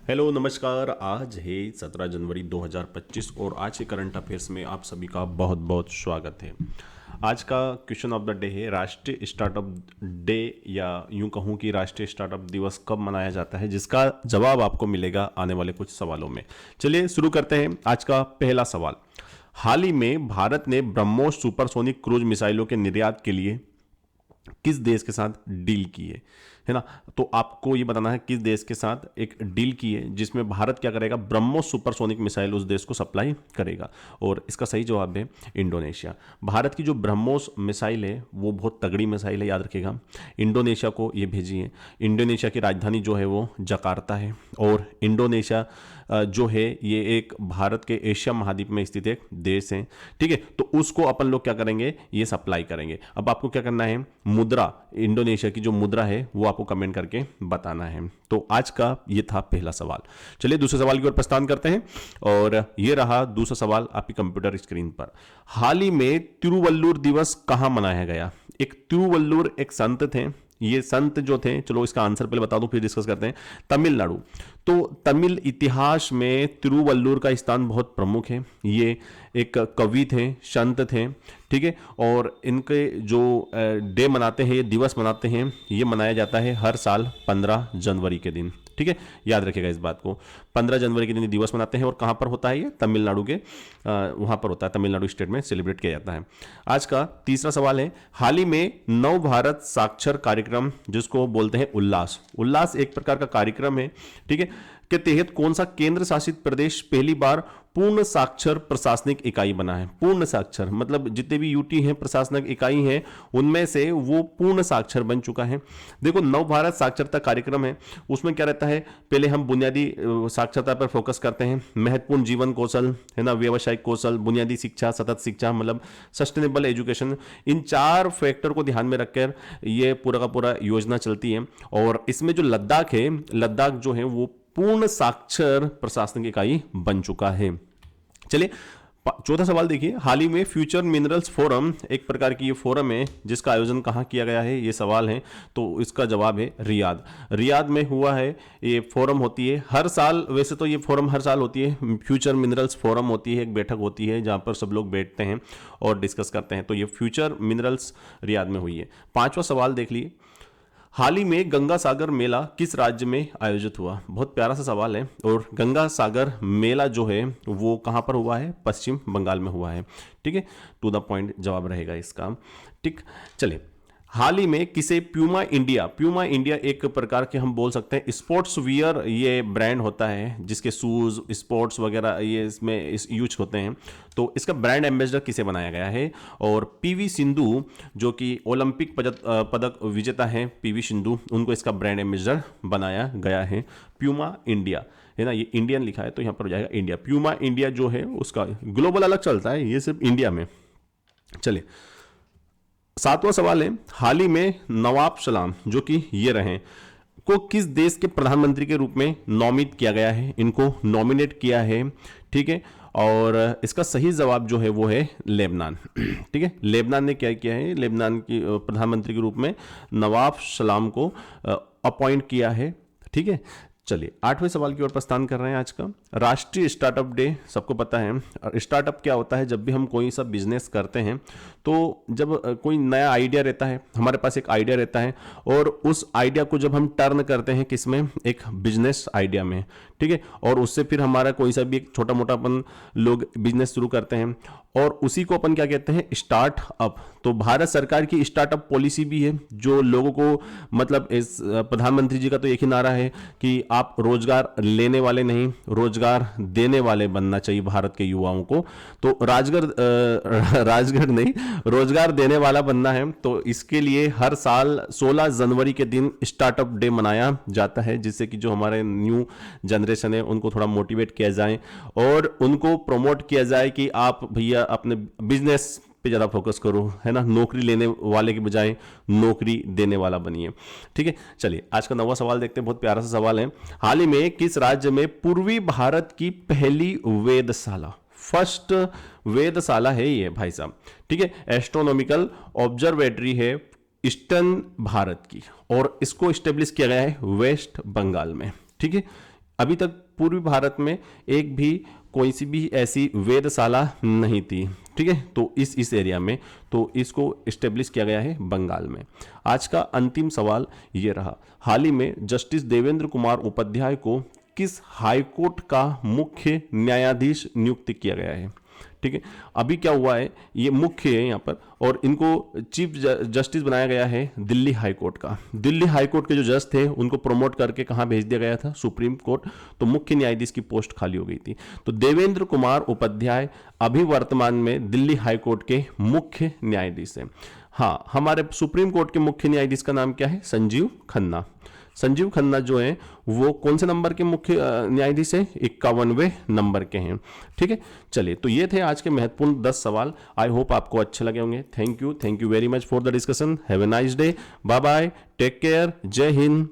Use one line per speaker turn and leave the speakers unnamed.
Hello नमस्कार। आज है 17 जनवरी 2025 और आज के करंट अफेयर्स में आप सभी का बहुत बहुत स्वागत है। आज का क्वेश्चन ऑफ द डे है राष्ट्रीय स्टार्टअप डे, या यूं कहूं कि राष्ट्रीय स्टार्टअप दिवस कब मनाया जाता है, जिसका जवाब आपको मिलेगा आने वाले कुछ सवालों में। चलिए शुरू करते हैं। आज का पहला सवाल, हाल ही में भारत ने ब्रह्मोस सुपरसोनिक क्रूज मिसाइलों के निर्यात के लिए किस देश के साथ डील की है ना। तो आपको ये बताना है किस देश के साथ एक डील की है जिसमें भारत क्या करेगा, ब्रह्मोस सुपरसोनिक मिसाइल उस देश को सप्लाई करेगा। और इसका सही जवाब है इंडोनेशिया। भारत की जो ब्रह्मोस मिसाइल है वो बहुत तगड़ी मिसाइल है, याद रखिएगा। इंडोनेशिया को ये भेजी है। इंडोनेशिया की राजधानी जो है वो जकार्ता है। और इंडोनेशिया जो है ये एक भारत के एशिया महाद्वीप में स्थित एक देश है, ठीक है। तो उसको अपन लोग क्या करेंगे, ये सप्लाई करेंगे। अब आपको क्या करना है, मुद्रा, इंडोनेशिया की जो मुद्रा है वो आपको कमेंट करके बताना है। तो आज का ये था पहला सवाल। चलिए दूसरे सवाल की ओर प्रस्थान करते हैं। और ये रहा दूसरा सवाल आपकी कंप्यूटर स्क्रीन पर। हाल ही में तिरुवल्लुर दिवस कहां मनाया गया। एक तिरुवल्लुर एक संत थे। ये संत जो थे, चलो इसका आंसर पहले बता दूं फिर डिस्कस करते हैं। तमिलनाडु। तो तमिल इतिहास में तिरुवल्लुर का स्थान बहुत प्रमुख है। ये एक कवि थे, संत थे, ठीक है। और इनके जो डे मनाते हैं, ये दिवस मनाते हैं, ये मनाया जाता है हर साल 15 जनवरी के दिन, ठीक है। याद रखिएगा इस बात को। 15 जनवरी के दिन दिवस मनाते हैं। और कहां पर होता है ये, तमिलनाडु के वहां पर होता है, तमिलनाडु स्टेट में सेलिब्रेट किया जाता है। आज का तीसरा सवाल है, हाल ही में नव भारत साक्षर कार्यक्रम, जिसको बोलते हैं उल्लास, उल्लास एक प्रकार का कार्यक्रम है, ठीक है, के तहत कौन सा केंद्र शासित प्रदेश पहली बार पूर्ण साक्षर प्रशासनिक इकाई बना है। पूर्ण साक्षर मतलब जितने भी यूटी हैं, प्रशासनिक इकाई हैं, उनमें से वो पूर्ण साक्षर बन चुका है। देखो, नव भारत साक्षरता कार्यक्रम है, उसमें क्या रहता है, पहले हम बुनियादी साक्षरता पर फोकस करते हैं। महत्वपूर्ण जीवन कौशल है ना, व्यावसायिक कौशल, बुनियादी शिक्षा, सतत शिक्षा, मतलब सस्टेनेबल एजुकेशन, इन 4 फैक्टर को ध्यान में रखकर ये पूरा का पूरा योजना चलती है। और इसमें जो लद्दाख है, लद्दाख जो है वो पूर्ण साक्षर प्रशासनिक इकाई बन चुका है। चलिए चौथा सवाल देखिए, हाल ही में फ्यूचर मिनरल्स फोरम, एक प्रकार की ये फोरम है जिसका आयोजन कहां किया गया है, ये सवाल है। तो इसका जवाब है रियाद। रियाद में हुआ है। ये फोरम होती है हर साल, वैसे तो ये फोरम हर साल होती है। फ्यूचर मिनरल्स फोरम होती है, एक बैठक होती है जहां पर सब लोग बैठते हैं और डिस्कस करते हैं। तो ये फ्यूचर मिनरल्स रियाद में हुई है। पांचवा सवाल देख लिए, हाल ही में गंगा सागर मेला किस राज्य में आयोजित हुआ। बहुत प्यारा सा सवाल है। और गंगा सागर मेला जो है वो कहां पर हुआ है, पश्चिम बंगाल में हुआ है, ठीक है। टू द पॉइंट जवाब रहेगा इसका, ठीक। चलिए, हाल ही में किसे प्यूमा इंडिया, प्यूमा इंडिया एक प्रकार के हम बोल सकते हैं स्पोर्ट्स वियर, ये ब्रांड होता है जिसके शूज स्पोर्ट्स वगैरह ये इसमें यूज होते हैं। तो इसका ब्रांड एम्बेसडर किसे बनाया गया है। और पीवी सिंधु जो कि ओलंपिक पदक विजेता है, पीवी सिंधु, उनको इसका ब्रांड एम्बेसडर बनाया गया है। प्यूमा इंडिया है ना, ये इंडियन लिखा है तो यहां पर हो जाएगा इंडिया। प्यूमा इंडिया जो है उसका ग्लोबल अलग चलता है, ये सिर्फ इंडिया में। चलिए सातवां सवाल है, हाल ही में नवाब सलाम जो कि ये रहे को किस देश के प्रधानमंत्री के रूप में नॉमिनेट किया गया है, इनको नॉमिनेट किया है, ठीक है। और इसका सही जवाब जो है वो है लेबनान, ठीक है। लेबनान ने क्या किया है, लेबनान की प्रधानमंत्री के रूप में नवाब सलाम को अपॉइंट किया है, ठीक है। चलिए 8वें सवाल की ओर प्रस्थान कर रहे हैं। आज का राष्ट्रीय स्टार्टअप डे, सबको पता है स्टार्टअप क्या होता है। जब भी हम कोई सा बिजनेस करते हैं तो जब कोई नया आइडिया रहता है, हमारे पास एक आइडिया रहता है और उस आइडिया को जब हम टर्न करते हैं किसमें, एक बिजनेस आइडिया में, ठीक है। और उससे फिर हमारा कोई सा भी एक छोटा मोटा अपन लोग बिजनेस शुरू करते हैं और उसी को अपन क्या कहते हैं, स्टार्टअप। तो भारत सरकार की स्टार्टअप पॉलिसी भी है जो लोगों को, मतलब इस प्रधानमंत्री जी का तो एक ही नारा है कि आप रोजगार लेने वाले नहीं, रोजगार देने वाले बनना चाहिए भारत के युवाओं को। तो राजगढ़ नहीं, रोजगार देने वाला बनना है। तो इसके लिए हर साल 16 जनवरी के दिन स्टार्टअप डे मनाया जाता है, जिससे कि जो हमारे न्यू जनरेशन है उनको थोड़ा मोटिवेट किया जाए और उनको प्रमोट किया जाए कि आप भैया अपने बिजनेस पे ज्यादा फोकस करो, है ना, नौकरी लेने वाले के बजाय नौकरी देने वाला बनिए, ठीक है। चलिए आज का 9वां सवाल देखते हैं, बहुत प्यारा सा सवाल है। हाल ही में किस राज्य में पूर्वी भारत की पहली वेधशाला, फर्स्ट वेधशाला है ये भाई साहब, ठीक है, एस्ट्रोनॉमिकल ऑब्जर्वेटरी है ईस्टर्न भारत की, और इसको स्टेब्लिश किया गया है वेस्ट बंगाल में, ठीक है। अभी तक पूर्वी भारत में एक भी कोई सी भी ऐसी वेधशाला नहीं थी, ठीक है। तो इस एरिया में तो इसको इस्टेब्लिश किया गया है बंगाल में। आज का अंतिम सवाल ये रहा, हाल ही में जस्टिस देवेंद्र कुमार उपाध्याय को किस हाईकोर्ट का मुख्य न्यायाधीश नियुक्त किया गया है, ठीक है। अभी क्या हुआ है, ये मुख्य है यहाँ पर, और इनको चीफ जस्टिस बनाया गया है दिल्ली हाई कोर्ट का। दिल्ली हाई कोर्ट के जो जज थे उनको प्रमोट करके कहाँ भेज दिया गया था, सुप्रीम कोर्ट। तो मुख्य न्यायाधीश की पोस्ट खाली हो गई थी। तो देवेंद्र कुमार उपाध्याय अभी वर्तमान में दिल्ली हाई कोर्ट के मुख्य न्यायाधीश हैं। हाँ, हमारे सुप्रीम कोर्ट के मुख्य न्यायाधीश का नाम क्या है, संजीव खन्ना। संजीव खन्ना जो है वो कौन से नंबर के मुख्य न्यायाधीश हैं, 51वें नंबर के हैं, ठीक है। चलिए, तो ये थे आज के महत्वपूर्ण 10 सवाल। आई होप आपको अच्छे लगे होंगे। Thank you very much for the discussion. Have a nice day, bye bye, take care, जय हिंद।